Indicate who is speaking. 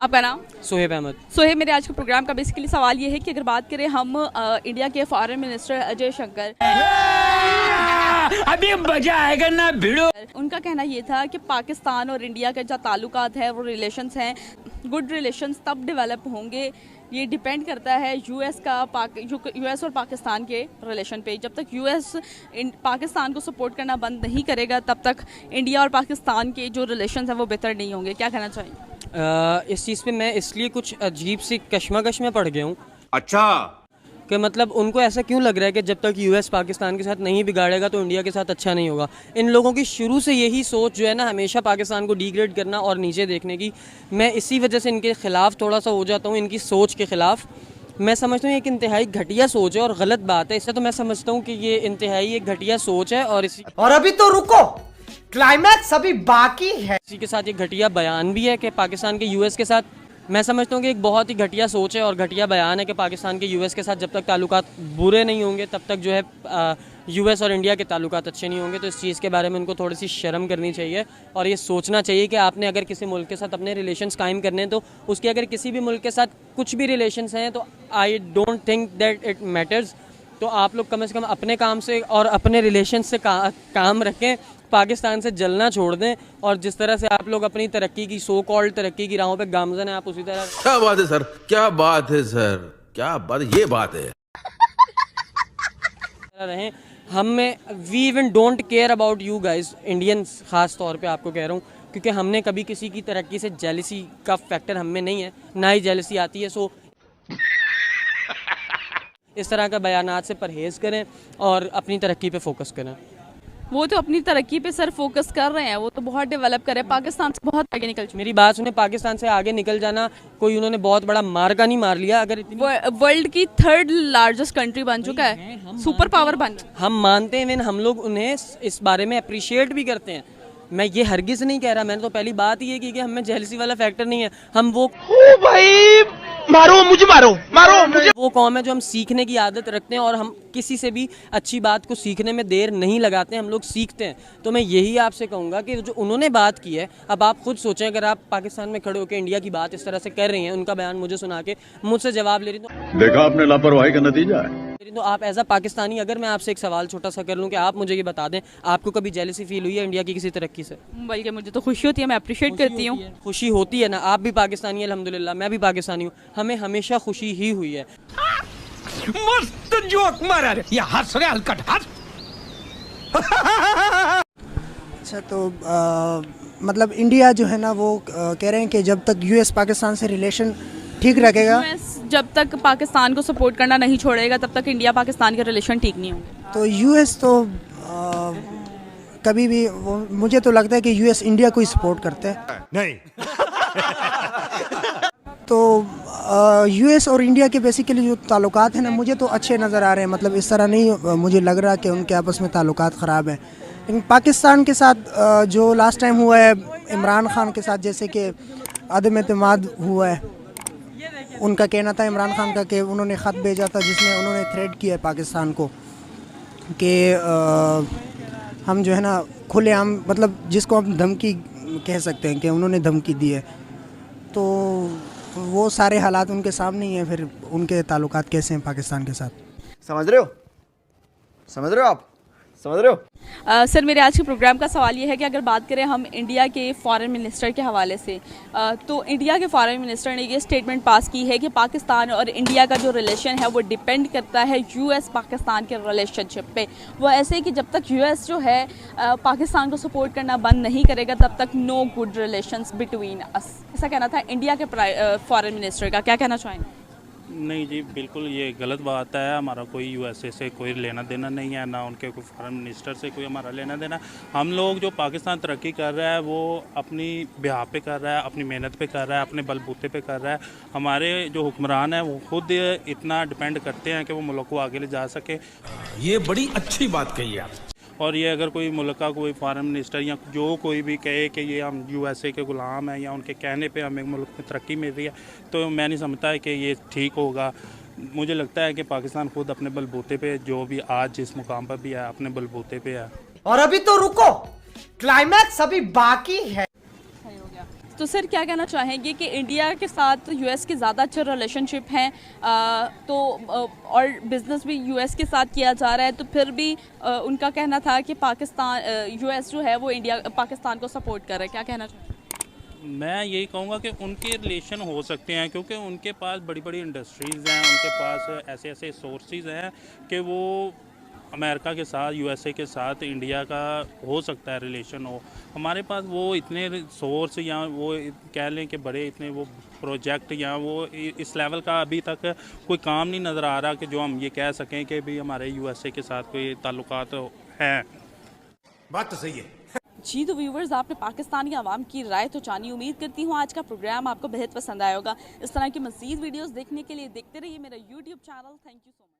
Speaker 1: आपका नाम?
Speaker 2: सोहेब अहमद।
Speaker 1: सोहेब, मेरे आज के प्रोग्राम का बेसिकली सवाल ये है कि अगर बात करें हम इंडिया के फॉरेन मिनिस्टर अजय शंकर,
Speaker 3: अभी मजा आएगा ना भिड़ो।
Speaker 1: उनका कहना ये था कि पाकिस्तान और इंडिया के जो ताल्लुकात है वो रिलेशंस हैं, गुड रिलेशंस तब डेवलप होंगे, ये डिपेंड करता है यूएस और पाकिस्तान के रिलेशन पे। जब तक यूएस पाकिस्तान को सपोर्ट करना बंद नहीं करेगा तब तक इंडिया और पाकिस्तान के जो रिलेशंस हैं वो बेहतर नहीं होंगे। क्या कहना चाहिए?
Speaker 2: इस चीज़ पे मैं इसलिए कुछ अजीब सी कश्मकश में पड़ गया हूँ।
Speaker 3: अच्छा,
Speaker 2: कि मतलब उनको ऐसा क्यों लग रहा है कि जब तक यूएस पाकिस्तान के साथ नहीं बिगाड़ेगा तो इंडिया के साथ अच्छा नहीं होगा। इन लोगों की शुरू से यही सोच जो है ना, हमेशा पाकिस्तान को डिग्रेड करना और नीचे देखने की। मैं इसी वजह से इनके ख़िलाफ़ थोड़ा सा हो जाता हूँ, इनकी सोच के ख़िलाफ़। मैं समझता हूँ एक इंतहाई घटिया सोच है और गलत बात है। इससे तो मैं समझता हूँ कि ये इंतहाई एक घटिया सोच है
Speaker 4: और अभी तो रुको, क्लाइमैक्स अभी बाकी है।
Speaker 2: इसी के साथ ये घटिया बयान भी है कि पाकिस्तान के यूएस के साथ, मैं समझता हूँ कि एक बहुत ही घटिया सोच है और घटिया बयान है कि पाकिस्तान के यूएस के साथ जब तक ताल्लुकात बुरे नहीं होंगे तब तक जो है यूएस और इंडिया के ताल्लुकात अच्छे नहीं होंगे। तो इस चीज़ के बारे में उनको थोड़ी सी शर्म करनी चाहिए और ये सोचना चाहिए कि आपने अगर किसी मुल्क के साथ अपने रिलेशंस कायम करने हैं तो उसके अगर किसी भी मुल्क के साथ कुछ भी रिलेशंस हैं तो I don't think that it matters. तो आप लोग कम से कम अपने काम से और अपने रिलेशन से काम रखें, पाकिस्तान से जलना छोड़ दें। और जिस तरह से आप लोग अपनी तरक्की की, सो कॉल्ड तरक्की की राहों पे गामजन है, आप उसी तरह
Speaker 5: क्या बात है सर, क्या बात है सर, क्या बात, ये बात है
Speaker 2: रहें। We even don't care about you guys, Indians ख़ास तौर पे आपको कह रहा हूँ, क्योंकि हमने कभी किसी की तरक्की से जेलसी का फैक्टर हम में नहीं है, ना ही जेलसी आती है। सो इस तरह का बयानात से परहेज़ करें और अपनी तरक्की पे फोकस करें।
Speaker 1: वो तो अपनी तरक्की पे सर फोकस कर रहे हैं, वो तो बहुत डेवलप कर रहे हैं, पाकिस्तान से बहुत आगे निकल चुके।
Speaker 2: मेरी बात सुने, पाकिस्तान से आगे निकल जाना कोई उन्होंने बहुत बड़ा मार्का नहीं मार लिया। अगर
Speaker 1: वर्ल्ड की 3rd लार्जेस्ट कंट्री बन चुका है, सुपर पावर बन।
Speaker 2: हम मानते हैं, हम लोग उन्हें इस बारे में अप्रिशिएट भी करते हैं। मैं ये हरगिज़ नहीं कह रहा, मैंने तो पहली बात ये की कि हमें जेलसी वाला फैक्टर नहीं है। हम वो
Speaker 4: भाई मारो मुझे, मारो मुझे।
Speaker 2: वो कौम है जो हम सीखने की आदत रखते हैं और हम किसी से भी अच्छी बात को सीखने में देर नहीं लगाते हैं, हम लोग सीखते हैं। तो मैं यही आपसे कहूँगा कि जो उन्होंने बात की है, अब आप खुद सोचें, अगर आप पाकिस्तान में खड़े होकर इंडिया की बात इस तरह से कर रही हैं, उनका बयान मुझे सुना के मुझसे जवाब ले रही, तो
Speaker 5: देखा आपने लापरवाही का नतीजा है।
Speaker 2: तो आप एज अ पाकिस्तानी, अगर मैं आपसे एक सवाल छोटा सा कर लूँ कि आप मुझे ये बता दें, आपको कभी जेलसी फील हुई है इंडिया की किसी तरक्की से?
Speaker 1: बल्कि मुझे तो खुशी होती है, मैं अप्रिशिएट करती हूँ।
Speaker 2: खुशी होती है ना, आप भी पाकिस्तानी हैं अल्हम्दुलिल्लाह, मैं भी पाकिस्तानी हूँ, हमें हमेशा खुशी ही हुई है।
Speaker 3: मस्त जोक मारा रे, ये हंस रहे हलकट हंस।
Speaker 4: अच्छा, तो मतलब इंडिया जो है ना वो कह रहे हैं कि जब तक यूएस पाकिस्तान से रिलेशन ठीक रखेगा,
Speaker 1: यूएस जब तक पाकिस्तान को सपोर्ट करना नहीं छोड़ेगा तब तक इंडिया पाकिस्तान के रिलेशन ठीक नहीं होंगे।
Speaker 4: तो यूएस तो कभी भी मुझे तो लगता है कि यूएस इंडिया को ही सपोर्ट करते हैं।
Speaker 3: नहीं
Speaker 4: तो यूएस और इंडिया के बेसिकली जो ताल्लुकात हैं ना, मुझे तो अच्छे नज़र आ रहे हैं। मतलब इस तरह नहीं मुझे लग रहा कि उनके आपस में ताल्लुकात ख़राब हैं। लेकिन पाकिस्तान के साथ जो लास्ट टाइम हुआ है इमरान खान के साथ, जैसे कि अदम एतमाद हुआ है, उनका कहना था इमरान खान का कि उन्होंने ख़त भेजा था जिसमें उन्होंने थ्रेट किया है पाकिस्तान को कि हम जो है ना खुलेआम, मतलब जिसको हम धमकी कह सकते हैं कि उन्होंने धमकी दी है। तो वो सारे हालात उनके सामने ही हैं, फिर उनके ताल्लुकात कैसे हैं पाकिस्तान के साथ?
Speaker 6: समझ रहे हो आप समझ रहे हो?
Speaker 1: सर, मेरे आज के प्रोग्राम का सवाल ये है कि अगर बात करें हम इंडिया के फॉरेन मिनिस्टर के हवाले से, तो इंडिया के फॉरेन मिनिस्टर ने ये स्टेटमेंट पास की है कि पाकिस्तान और इंडिया का जो रिलेशन है वो डिपेंड करता है यूएस पाकिस्तान के रिलेशनशिप पे। वो ऐसे कि जब तक यूएस जो है पाकिस्तान को सपोर्ट करना बंद नहीं करेगा तब तक no good relations between us, ऐसा कहना था इंडिया के फॉरेन मिनिस्टर का। क्या कहना चाहेंगे?
Speaker 7: नहीं जी, बिल्कुल ये गलत बात है। हमारा कोई यूएसए से कोई लेना देना नहीं है, ना उनके कोई फॉरेन मिनिस्टर से कोई हमारा लेना देना। हम लोग जो पाकिस्तान तरक्की कर रहा है वो अपनी बिहार पे कर रहा है, अपनी मेहनत पे कर रहा है, अपने बलबूते पे कर रहा है। हमारे जो हुक्मरान हैं वो खुद इतना डिपेंड करते हैं कि वो मुल्क को आगे ले जा सके।
Speaker 5: ये बड़ी अच्छी बात कही आप।
Speaker 7: और ये अगर कोई मुल्क का कोई फॉरेन मिनिस्टर या जो कोई भी कहे कि ये हम यूएसए के ग़ुलाम हैं या उनके कहने पे हमें मुल्क में तरक्की मिल रही है, तो मैं नहीं समझता है कि ये ठीक होगा। मुझे लगता है कि पाकिस्तान खुद अपने बलबूते पे, जो भी आज जिस मुकाम पर भी है, अपने बलबूते पे है।
Speaker 4: और अभी तो रुको, क्लाइमैक्स अभी बाकी है।
Speaker 1: तो सर क्या कहना चाहेंगे कि इंडिया के साथ यूएस के ज़्यादा अच्छे रिलेशनशिप हैं, और बिज़नेस भी यूएस के साथ किया जा रहा है, तो फिर भी उनका कहना था कि पाकिस्तान यूएस जो है वो पाकिस्तान को सपोर्ट कर रहा है, क्या कहना चाहेंगे?
Speaker 7: मैं यही कहूँगा कि उनके रिलेशन हो सकते हैं, क्योंकि उनके पास बड़ी बड़ी इंडस्ट्रीज़ हैं, उनके पास ऐसे ऐसे सोर्सेज हैं कि वो अमेरिका के साथ, यूएसए के साथ इंडिया का हो सकता है रिलेशन हो। हमारे पास वो इतने सोर्स या वो कह लें कि बड़े इतने वो प्रोजेक्ट या वो इस लेवल का अभी तक कोई काम नहीं नज़र आ रहा कि जो हम ये कह सकें कि भी हमारे यूएसए के साथ कोई ताल्लुकात हैं।
Speaker 3: बात तो सही है।
Speaker 1: जी तो व्यूवर्स, आपने पाकिस्तानी आवाम की राय तो जानी। उम्मीद करती हूँ आज का प्रोग्राम आपको बेहद पसंद आया होगा। इस तरह की मज़ीद वीडियोस देखने के लिए देखते रहिए मेरा YouTube channel. Thank you so much.